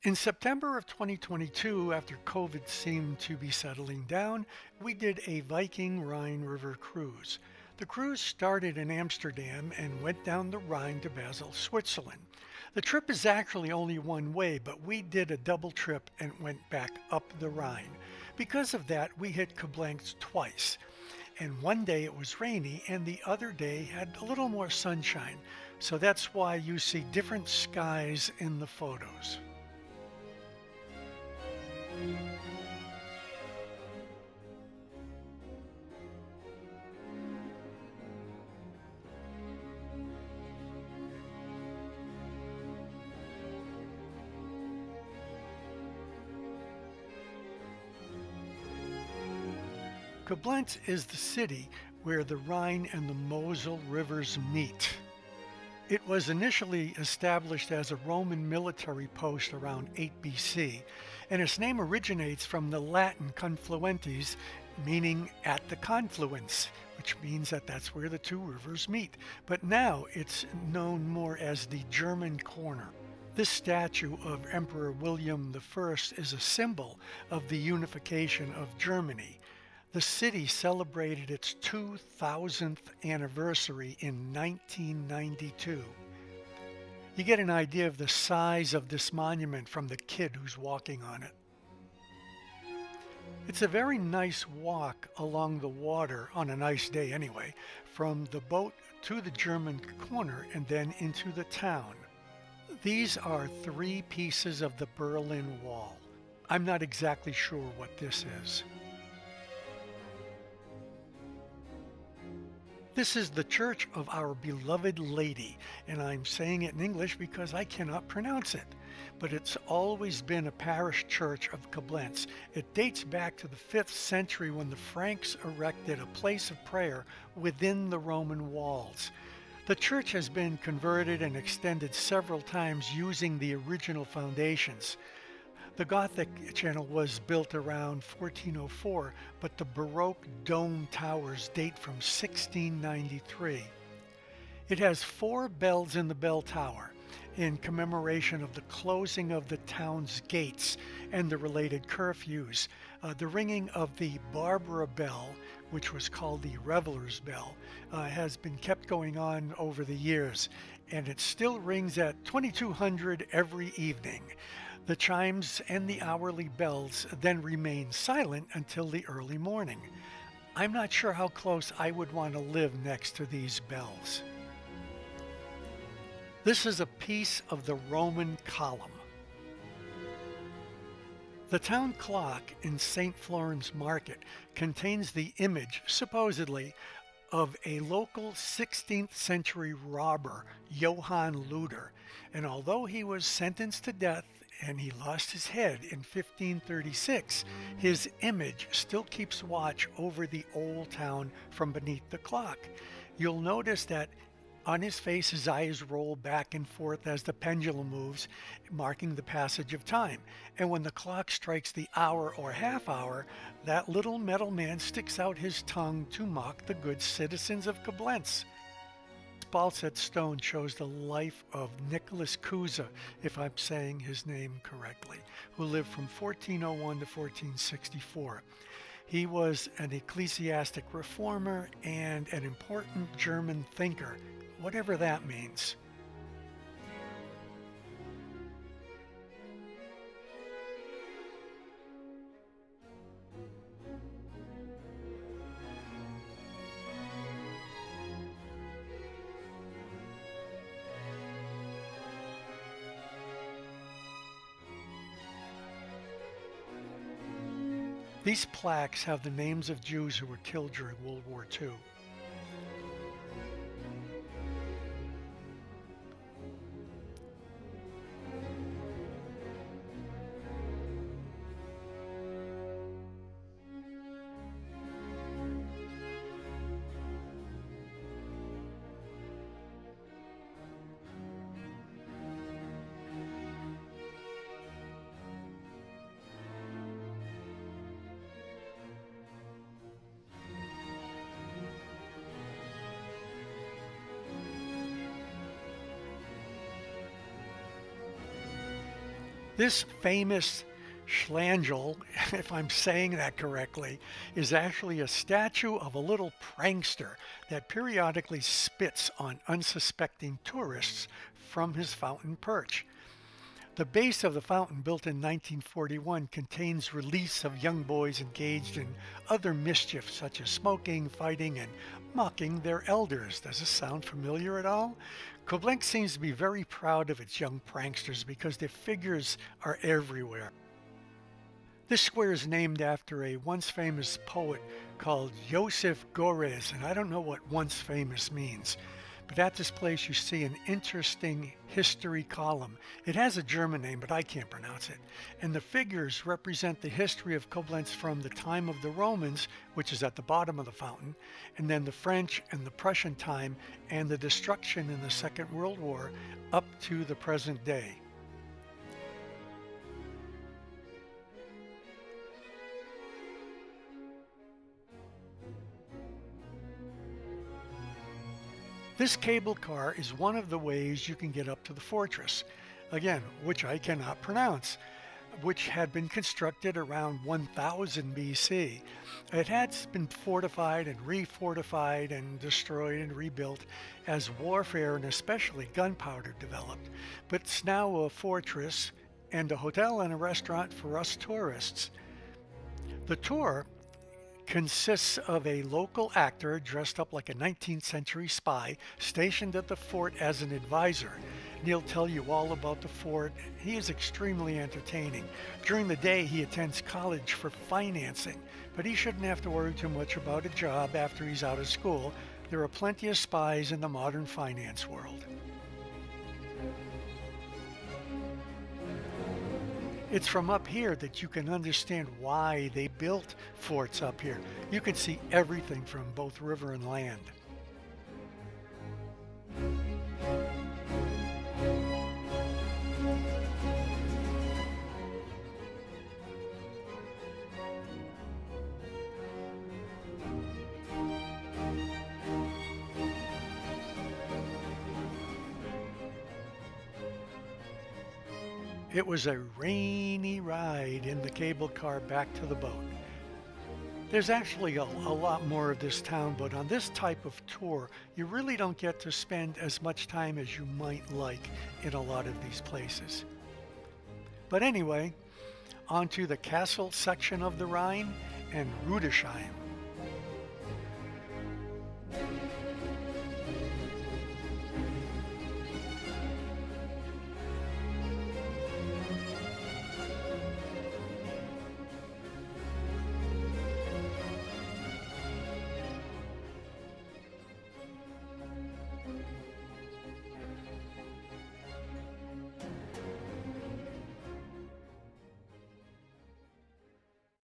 In September of 2022, after COVID seemed to be settling down, we did a Viking Rhine River Cruise. The cruise started in Amsterdam and went down the Rhine to Basil, Switzerland. The trip is actually only one way, but we did a double trip and went back up the Rhine. Because of that, we hit Koblenz twice. And one day it was rainy, and the other day had a little more sunshine. So that's why you see different skies in the photos. Koblenz is the city where the Rhine and the Mosel rivers meet. It was initially established as a Roman military post around 8 BC, and its name originates from the Latin confluentes, meaning at the confluence, which means that that's where the two rivers meet. But now it's known more as the German corner. This statue of Emperor William I is a symbol of the unification of Germany. The city celebrated its 2000th anniversary in 1992. You get an idea of the size of this monument from the kid who's walking on it. It's a very nice walk along the water, on a nice day anyway, from the boat to the German corner and then into the town. These are three pieces of the Berlin Wall. I'm not exactly sure what this is. This is the Church of Our Beloved Lady, and I'm saying it in English because I cannot pronounce it. But it's always been a parish church of Koblenz. It dates back to the 5th century when the Franks erected a place of prayer within the Roman walls. The church has been converted and extended several times using the original foundations. The Gothic channel was built around 1404, but the Baroque dome towers date from 1693. It has four bells in the bell tower in commemoration of the closing of the town's gates and the related curfews. The ringing of the Barbara bell, which was called the Reveler's bell, has been kept going on over the years, and it still rings at 2200 every evening. The chimes and the hourly bells then remain silent until the early morning. I'm not sure how close I would want to live next to these bells. This is a piece of the Roman column. The town clock in St. Florence Market contains the image, supposedly, of a local 16th century robber, Johann Luder, and although he was sentenced to death and he lost his head in 1536, his image still keeps watch over the old town from beneath the clock. You'll notice that on his face, his eyes roll back and forth as the pendulum moves, marking the passage of time. And when the clock strikes the hour or half hour, that little metal man sticks out his tongue to mock the good citizens of Koblenz. Balsett stone shows the life of Nicholas Cusa, if I'm saying his name correctly, who lived from 1401 to 1464. He was an ecclesiastic reformer and an important German thinker, whatever that means. These plaques have the names of Jews who were killed during World War II. This famous Schlangel, if I'm saying that correctly, is actually a statue of a little prankster that periodically spits on unsuspecting tourists from his fountain perch. The base of the fountain, built in 1941, contains reliefs of young boys engaged in other mischief such as smoking, fighting, and mocking their elders. Does this sound familiar at all? Koblenz seems to be very proud of its young pranksters because their figures are everywhere. This square is named after a once famous poet called Joseph Gorez, and I don't know what once famous means. But at this place you see an interesting history column. It has a German name, but I can't pronounce it. And the figures represent the history of Koblenz from the time of the Romans, which is at the bottom of the fountain, and then the French and the Prussian time, and the destruction in the Second World War up to the present day. This cable car is one of the ways you can get up to the fortress, again, which I cannot pronounce, which had been constructed around 1000 BC. It had been fortified and refortified and destroyed and rebuilt as warfare and especially gunpowder developed, but it's now a fortress and a hotel and a restaurant for us tourists. The tour consists of a local actor dressed up like a 19th century spy stationed at the fort as an advisor. And he'll tell you all about the fort. He is extremely entertaining. During the day, he attends college for financing, but he shouldn't have to worry too much about a job after he's out of school. There are plenty of spies in the modern finance world. It's from up here that you can understand why they built forts up here. You can see everything from both river and land. It was a rainy ride in the cable car back to the boat. There's actually a lot more of this town, but on this type of tour, you really don't get to spend as much time as you might like in a lot of these places. But anyway, on to the castle section of the Rhine and Rudesheim.